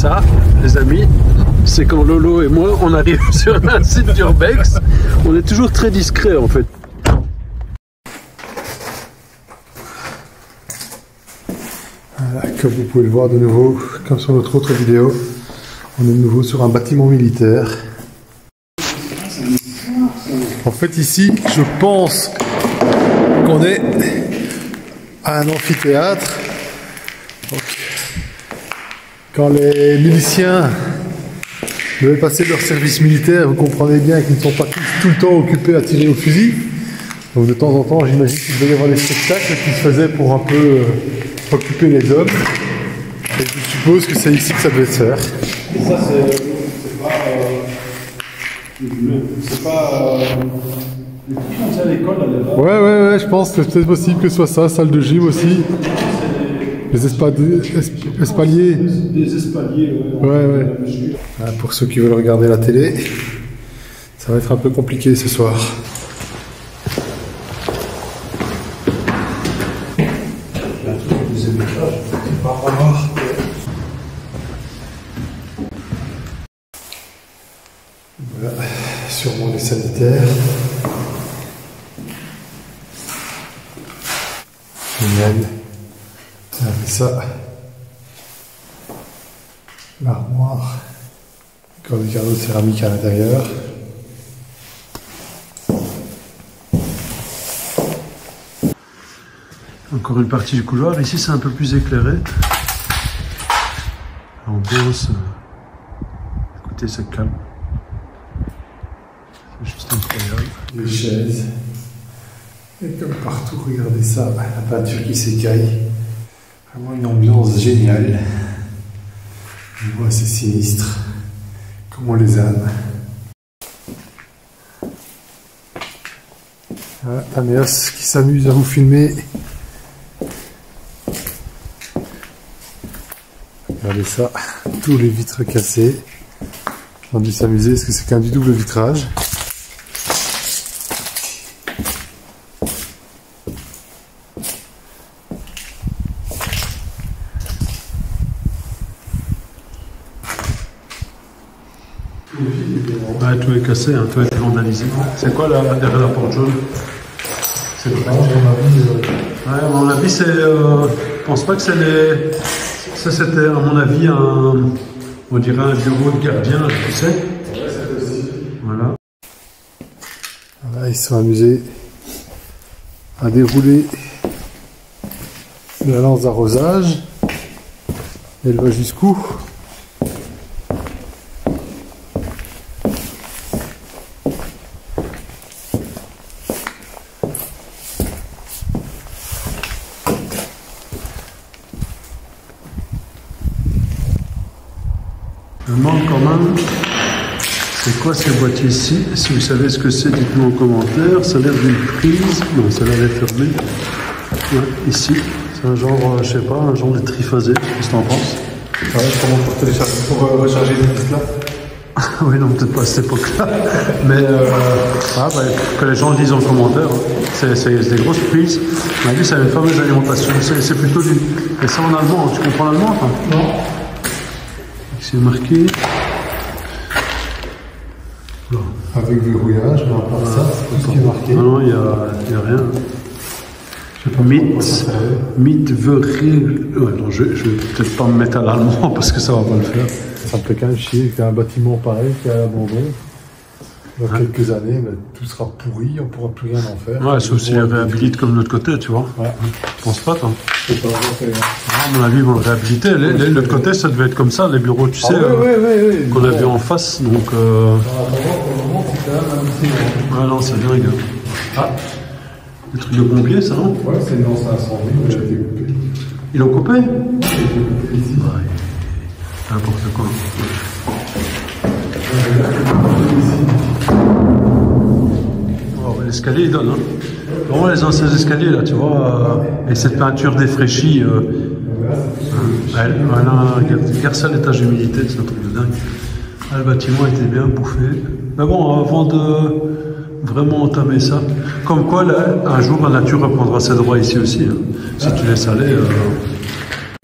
ça, les amis, c'est quand Lolo et moi, on arrive sur un site d'Urbex. On est toujours très discret en fait. Voilà, comme vous pouvez le voir de nouveau, comme sur notre autre vidéo, on est de nouveau sur un bâtiment militaire. En fait ici, je pense qu'on est à un amphithéâtre. Donc, quand les miliciens devaient passer leur service militaire, vous comprenez bien qu'ils ne sont pas tout le temps occupés à tirer au fusil. Donc de temps en temps, j'imagine qu'il devait y avoir des spectacles qui se faisaient pour un peu occuper les hommes. Et je suppose que c'est ici que ça devait se faire. Et ça, c'est pas les trucs qu'on faisait à l'école là-bas. Ouais, je pense que c'est peut-être possible que ce soit ça, salle de gym aussi. Les espaliers. Des espaliers, ouais. Ah, pour ceux qui veulent regarder la télé, ça va être un peu compliqué ce soir. Voilà, sûrement les sanitaires. Génial. Avec ça, l'armoire, encore des carreaux de céramique à l'intérieur. Encore une partie du couloir. Ici, c'est un peu plus éclairé. L'ambiance, écoutez, c'est calme. C'est juste incroyable. Les chaises. Et comme partout, regardez ça, la peinture qui s'écaille. Vraiment une ambiance géniale. Je vois, c'est sinistre. Comme on les aime. Voilà, Taméos qui s'amuse à vous filmer. Regardez ça, tous les vitres cassées. On a dû s'amuser parce que c'est qu'un du double vitrage. Ouais, tout est cassé, hein, tout a été vandalisé. C'est quoi là, derrière la porte jaune? C'est le ouais, à mon avis, c'est. Je pense pas que c'est les. Ça, c'était à mon avis on dirait un bureau de gardien, tu sais. Voilà. Voilà, ils se sont amusés à dérouler la lance d'arrosage. Elle va jusqu'où? Je me demande quand même, c'est quoi ces boîtiers ici? Si vous savez ce que c'est, dites-nous en commentaire. Ça a l'air d'une prise. Non, ça a l'air d'être fermé. Ouais, ici, c'est un genre, je sais pas, un genre de triphasé. Qu'est-ce que t'en penses? Ouais, comment pour télécharger, pour recharger les pistes là? Oui, non, peut-être pas à cette époque-là. Mais que les gens le disent en commentaire. Hein. C'est des grosses prises. On a dit, c'est une fameuse alimentation. C'est plutôt du. Et ça en allemand, tu comprends l'allemand? Enfin Non. C'est marqué. Bon. Avec verrouillage, mais à part ça, tout ce qui est marqué. Non, il n'y a rien. Je vais peut-être pas me mettre à l'allemand parce que ça va pas le faire. Ça me fait quand même chier qu'un bâtiment pareil qui est à l'abandon. Dans quelques années, ben, tout sera pourri, on ne pourra plus rien en faire. Ouais, sauf s'il réhabilite comme de l'autre côté, tu vois. Ouais. Je pense pas, toi. C'est pas vrai. À mon avis, ils vont le réhabiliter. L'autre côté, ça devait être comme ça, les bureaux, tu sais, qu'on a vu en face. Donc, pour le moment, c'est quand même un petit. ouais, non, c'est dingue. Ah, le truc de pompier, ça, non? Ouais, c'est une lance à incendie, mais j'ai été coupé. Ils l'ont coupé? J'ai été coupé ici. Ouais, n'importe quoi. Oh, l'escalier, il donne, hein. Vraiment, les anciens escaliers, là, tu vois, et cette peinture défraîchie. Regarde ça, l'étage d'humidité, c'est un truc de dingue. Ah, le bâtiment était bien bouffé. Mais bon, avant de vraiment entamer ça, comme quoi, là, un jour, la nature reprendra ses droits ici aussi. Hein. Si tu laisses aller.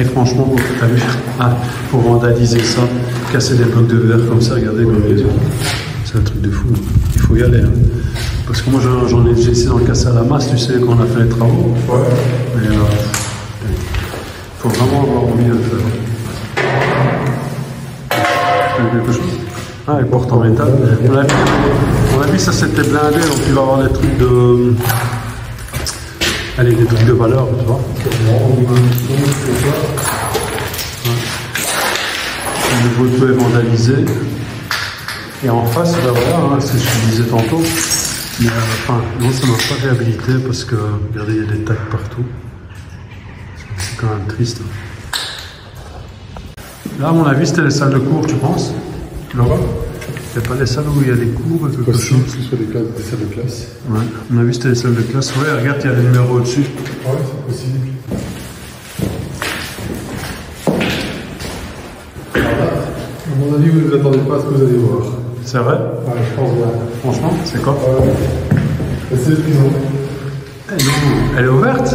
Et franchement, t'as vu, pour vandaliser ça, casser des blocs de verre comme ça, regardez, c'est un truc de fou. Il faut y aller. Hein. Parce que moi, j'en ai déjà essayé d'en casser à la masse, tu sais, quand on a fait les travaux. Ouais. Mais il faut vraiment avoir envie de le faire. Quelque chose. Ah, les portes en métal. On a vu ça c'était blindé, donc il va y avoir des trucs de. Allez, des trucs de valeur, tu vois. Le niveau est vandalisé. Et en face, ben voilà, hein, c'est ce que je disais tantôt. Mais enfin, non, ça ne m'a pas réhabilité parce que, regardez, il y a des tags partout. C'est quand même triste. Là, à mon avis, c'était les salles de cours, tu penses? Là-bas? C'est pas les salles où il y a des cours et quelque chose? Que ce soit des salles de classe. Ouais, à mon avis, c'était les salles de classe. Ouais, regarde, il y a les numéros au-dessus. Ouais, c'est possible. À mon avis, vous ne vous attendez pas à ce que vous allez voir. C'est vrai? Ouais, je pense bien. Franchement, c'est quoi? C'est la prison. Elle est ouverte?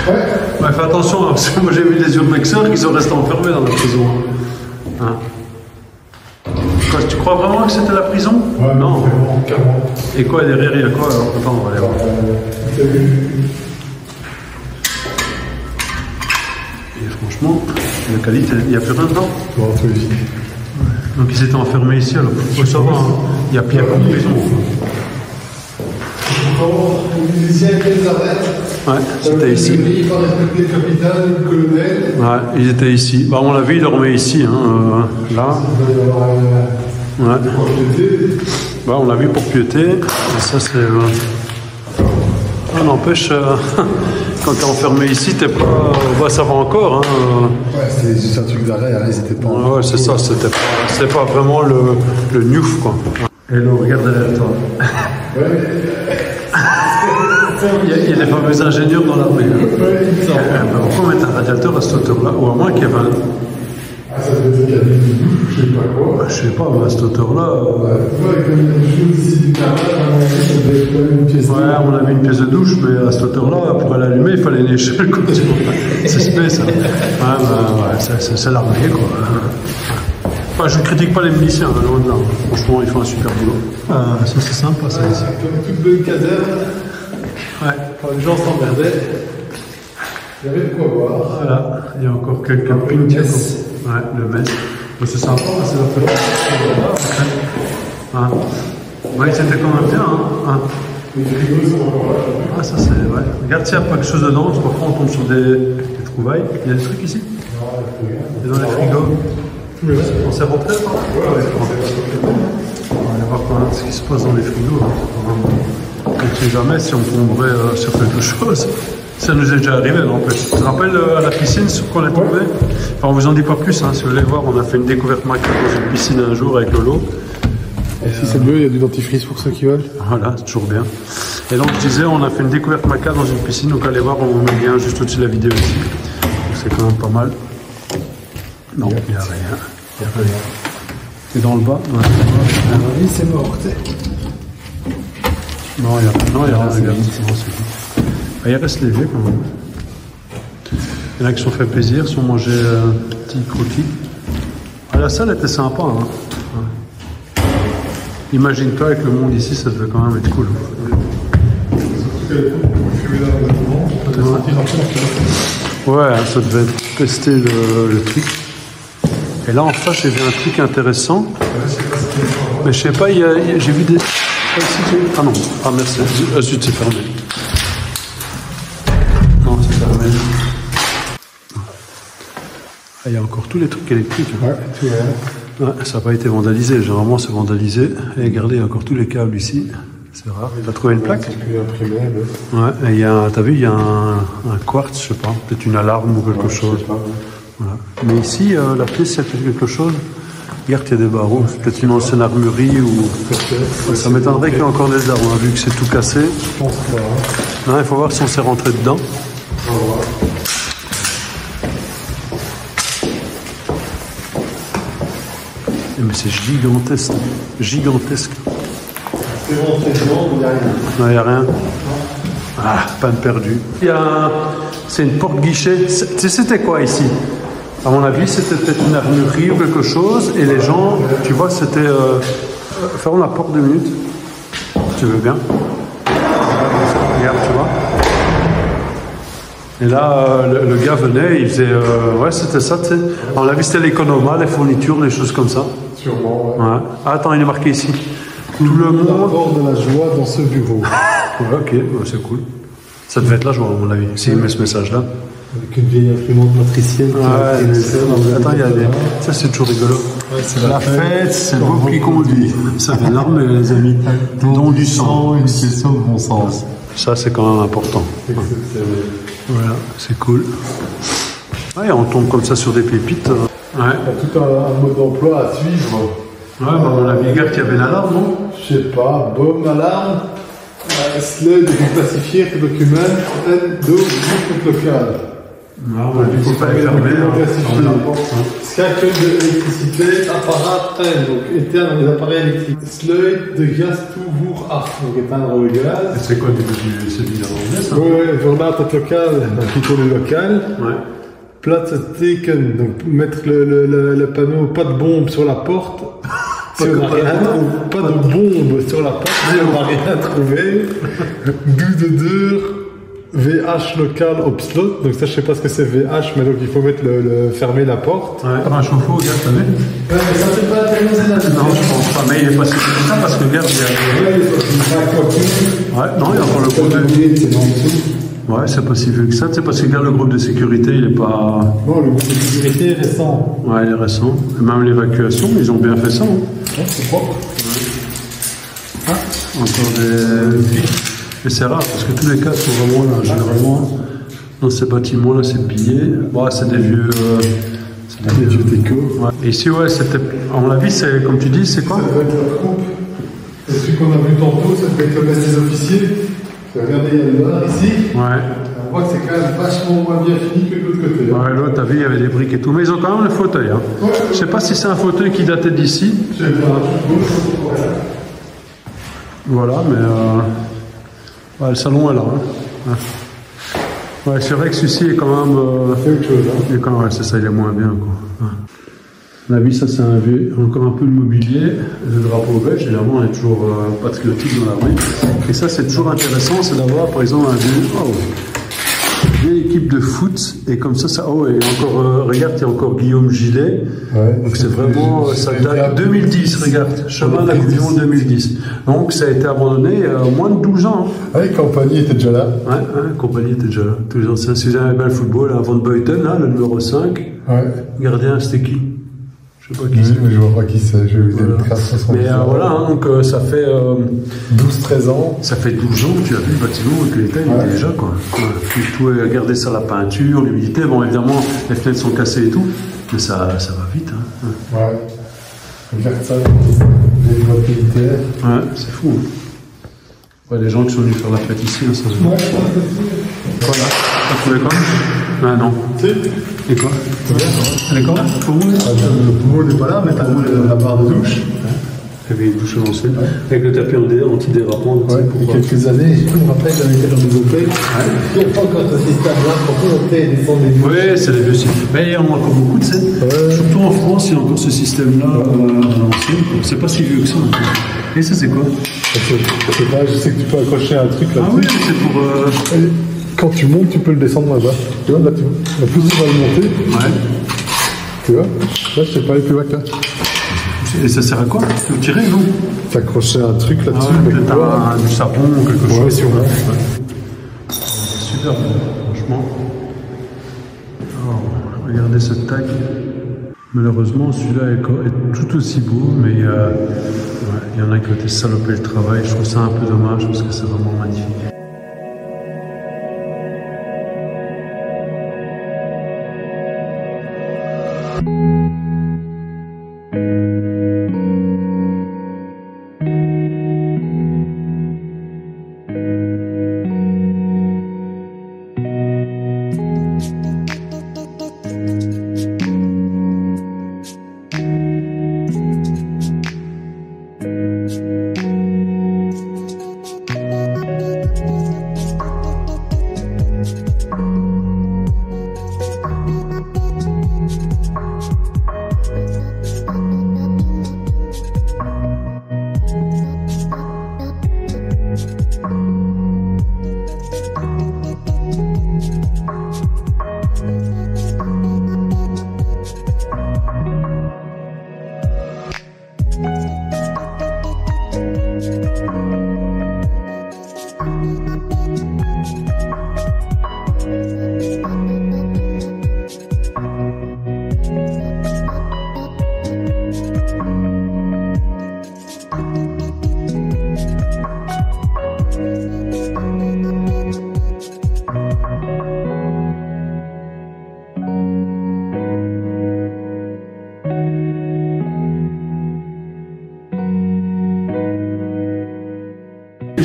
Ouais. Fais attention, hein, parce que moi j'ai vu des urbexeurs qui sont restés enfermés dans la prison. Hein? Quoi, tu crois vraiment que c'était la prison? Ouais, non. Carrément. Et quoi, derrière, il y a quoi alors? Attends, on va aller voir. Et franchement, la qualité, il n'y a plus rien dedans. On va rentrer ici. Donc ils étaient enfermés ici alors. Faut savoir, hein. Il y a pire qu'une prison. Les musiciens étaient les arrêts. Ouais, c'était ici. Il faut respecter le capitaine, le colonel. Ouais, ils étaient ici. Bah, on l'a vu, ils dormaient ici, hein, là. Ouais. Bah, on l'a vu pour piéter. Et ça, c'est. N'empêche, quand t'es enfermé ici, t'es pas. Bah, ça va encore. Hein. Ouais, c'est juste un truc d'arrêt, hein, ils étaient pas. Ouais, c'est ça, c'est pas vraiment le newf, quoi. Et là, regarde derrière toi. Il y a les fameux ingénieurs dans l'armée. Pourquoi mettre un radiateur à cette hauteur-là? Ou à moins qu'il y ait un. Ah, ça peut être qu'il y a des douches, je sais pas quoi. Je sais pas, mais à cette hauteur-là. Comme une chose ici du carrelage, ça devait être quand même une pièce de douche. Ouais, on avait une pièce de douche, mais à cette hauteur-là, pour l'allumer, il fallait une échelle. C'est spé, ça. Ouais, c'est l'armée, quoi. Enfin, je ne critique pas les miliciens, loin de là. Franchement, ils font un super boulot. Ça, c'est sympa, ça, ici. Comme toute bonne caserne. Ouais. Quand les gens s'emmerdaient, il y avait de quoi voir. Voilà, il y a encore quelques pins. Ouais, le mess. Mais c'est sympa, c'est la fête. Hein. Ouais, c'était quand même bien. Hein. Ah, ça c'est. Ouais. Regarde s'il n'y a pas quelque chose dedans, parce que parfois on tombe sur des trouvailles. Il y a des trucs ici? Et dans les frigos. On s'est rentré là? Ouais, on va aller voir quand même ce qui se passe dans les frigos. On ne sait jamais si on tomberait sur quelque chose. Ça nous est déjà arrivé, en fait. Tu te rappelles à la piscine sur quoi on est tombé? Enfin, on vous en dit pas plus, hein. Si vous voulez voir, on a fait une découverte macabre dans une piscine un jour avec Lolo. Et si c'est mieux, il y a du dentifrice pour ceux qui veulent. Voilà, c'est toujours bien. Et donc, je disais, on a fait une découverte macabre dans une piscine, donc allez voir, on vous met le lien juste au-dessus de la vidéo ici. C'est quand même pas mal. Non, il n'y a rien. Il n'y a rien. Et dans le bas? Ouais. À mon avis, c'est mort, tu sais. Non, il n'y a rien. Regarde, c'est bon, c'est bon. Il reste léger quand même. Il y en a qui se sont fait plaisir, qui ont mangé un petit croquis. Ah, la salle était sympa. Hein. Ouais. Imagine-toi avec le monde ici, ça devait quand même être cool. Ouais, ça devait pester le truc. Et là en face, j'ai vu un truc intéressant. Mais je sais pas, j'ai vu des. Ah non, ah merci. Zut, c'est fermé. Non, c'est fermé. Ah, il y a encore tous les trucs électriques. Ouais, tout est là. Ouais, ça n'a pas été vandalisé. Généralement, c'est vandalisé. Et regardez, il y a encore tous les câbles ici. C'est rare. Tu as trouvé une plaque? Ouais, et il y a, t'as vu, il y a un quartz, je sais pas, peut-être une alarme ou quelque chose. Pas, ouais. Voilà. Mais ici, la pièce, c'est peut-être quelque chose. Regarde, il y a des barreaux. C'est peut-être une ancienne armurerie ou. Ça m'étonnerait qu'il y ait encore des armes, vu que c'est tout cassé. Je pense pas. Non, il faut voir si on s'est rentré dedans. On va voir. Mais c'est gigantesque. Gigantesque. C'est rentré dedans, il n'y a rien. Non, il n'y a rien. Ah, panne perdue. C'est une porte-guichet. Tu sais, c'était quoi ici? À mon avis, c'était peut-être une armurerie ou quelque chose, et les gens, tu vois, c'était... ferme la porte 2 minutes, si tu veux bien. Regarde, tu vois. Et là, le gars venait, il faisait... ouais, c'était ça, tu sais. À mon avis, c'était l'économa, les fournitures, les choses comme ça. Sûrement, ouais. Ouais. Ah, attends, il est marqué ici. Tout le monde... L'apport de la joie dans ce bureau. Ouais, ok, ouais, c'est cool. Ça devait être la joie, à mon avis, s'il met ce message-là. Avec une vieille imprimante matricielle. Ouais, attends, il y a des... Ça, c'est toujours rigolo. Ouais, c'est La fête, c'est vous qui conduit. Ça fait énorme, les amis. Don du sang. Une question de bon sens. Ça, c'est quand même important. Voilà, c'est cool. Ouais, on tombe comme ça sur des pépites. Ouais. Il y a tout un mode d'emploi à suivre. Ouais, bah, on a vu qu'il y avait l'alarme, non? Je sais pas, bombe, alarme, slide déclassifié, document, do, compte local. Non, on a vu qu'il fallait fermer. Scalpel d'électricité, apparat, donc éteindre les appareils électriques. Slide de gaz toujours off, donc éteindre le gaz. Et c'est quoi celui-là en anglais, ça? Ouais, verlaat local, donc plutôt le local. Ouais. Place taken, donc mettre le panneau pas de bombe sur la porte. Si on n'a rien trouvé, pas de bombe sur la porte, si on n'a rien trouvé. Do de deux, VH local obslot, donc ça je sais pas ce que c'est VH, mais donc il faut mettre fermer la porte. Ouais, un chauffe-eau, regarde, t'as vu? Ouais, mais ça c'est pas tellement c'est là. Non, je pense pas, mais il est pas si comme ça parce que regarde, il y a... Ouais, non, il y a encore le groupe de... Ouais, c'est pas si vieux que ça, tu sais, parce que regarde, le groupe de sécurité, il est pas... Non, le groupe de sécurité est récent. Ouais, il est récent. Et même l'évacuation, ils ont bien fait ça. Hein. Ouais, c'est propre. Ouais. Ah, encore des... Et c'est rare, parce que tous les cas sont vraiment là, généralement, dans ces bâtiments-là, c'est pillé. Ouais, c'est des vieux... c'est des vieux déco. Ouais. Et ici, ouais, c'était... À mon avis, c'est, comme tu dis, c'est quoi? Ça doit être la coupe. Et celui qu'on a vu tantôt, ça doit être le mess des officiers. Regardez, il y a le bar ici. Ouais. On voit que c'est quand même vachement moins bien fini que de l'autre côté. Ouais, l'autre, t'as vu, il y avait des briques et tout. Mais ils ont quand même le fauteuil. Hein. Ouais. Je sais pas si c'est un fauteuil qui datait d'ici. Je sais pas. Voilà, mais ouais, le salon est là. Hein. Ouais, c'est vrai que celui-ci est quand même... c'est autre chose. Hein. Il est quand même, ouais, c'est ça, il est moins bien. Quoi. Ouais. On a vu ça, c'est encore un peu de mobilier, le drapeau belge, évidemment, on est toujours patriotique dans l'armée. Et ça, c'est toujours intéressant, c'est d'avoir, par exemple, une vieille équipe de foot, et comme ça, oh, et encore, regarde, il y a encore Guillaume Gillet. Ouais, donc c'est vraiment, ça date 2010, regarde, chemin de la Coupe du Monde 2010. Donc ça a été abandonné il y a moins de 12 ans. Hein. Ah oui, Compagnie était déjà là. Ouais, Compagnie était déjà là. Tous les anciens, si vous avez bien le football, Van Buiten, là, le numéro 5. Ouais. Gardien, c'était qui? Je sais pas qui c'est. Mais je vois pas qui c'est, je vais vous dire. Mais voilà, hein, donc ça fait 12-13 ans. Ça fait 12 ans que tu as vu le bâtiment avec les tailles déjà quoi. Ouais. Puis tout est gardé ça, la peinture, l'humidité. Bon, évidemment, les fenêtres sont cassées et tout, mais ça va vite. Hein. Ouais. Regarde ça, les boîtes militaires. Ouais, c'est fou. Hein. Ouais, les gens qui sont venus faire la fête ici, hein, ça se voit. Voilà. T'as trouvé quoi? Ah non. Si. Et quoi? Elle est quoi? Le poumon n'est pas là, mais t'as la barre de douche. Il y avait une douche à l'ancienne, avec le tapis antidérapant. Ouais, il y a quelques années, je me rappelle, j'avais été dans des hôtels. Il n'y a pas encore ce système-là pour monter et descendre les douches. Oui, c'est les vieux systèmes. Mais il y en a encore beaucoup, tu sais. Surtout en France, il y a encore ce système-là à l'ancienne. C'est pas si vieux que ça. Et ça, c'est quoi? Je sais pas, je sais que tu peux accrocher un truc là-dessus. Ah oui, c'est pour... Quand tu montes, tu peux le descendre là-bas. Tu vois, là, plus tu vas le monter. Ouais. Tu vois? Là, je sais pas aller plus loin que là. Et ça sert à quoi? Tu veux tirer, non? T'accrocher un truc là-dessus. Peut-être du savon ou quelque chose. Ouais, sûrement. C'est super, franchement. Alors, regardez ce tag. Malheureusement, celui-là est tout aussi beau, mais il y en a qui ont été salopés le travail. Je trouve ça un peu dommage parce que c'est vraiment magnifique.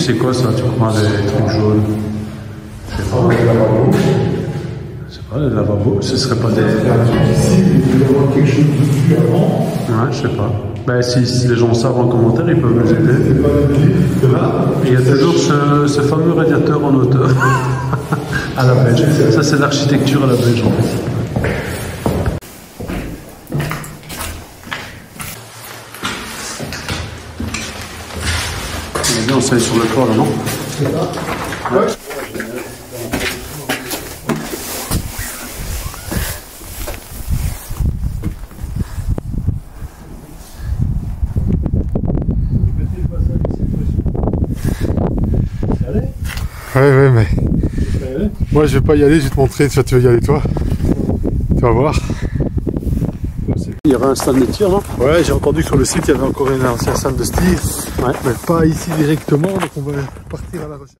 c'est quoi ça, tu crois, les trucs jaunes? Je sais pas. C'est pas les lavabos, ce serait pas des... Ici, il doit y avoir quelque chose dessus avant. Ouais, je sais pas. Ben, si les gens savent en commentaire, ils peuvent nous aider. C'est pas la musique de là. Il y a toujours ce fameux radiateur en hauteur à la belge. Ça, c'est l'architecture à la belge en fait. On est bien, on s'est sur le toit là, non? C'est ça. Ouais. Ouais, mais moi je vais pas y aller, je vais te montrer, tu vas y aller toi. Tu vas voir. Il y aura un stade de tir, non? Ouais, j'ai entendu que sur le site il y avait encore un ancien stade de ski, ouais. Mais pas ici directement, donc on va partir à la recherche.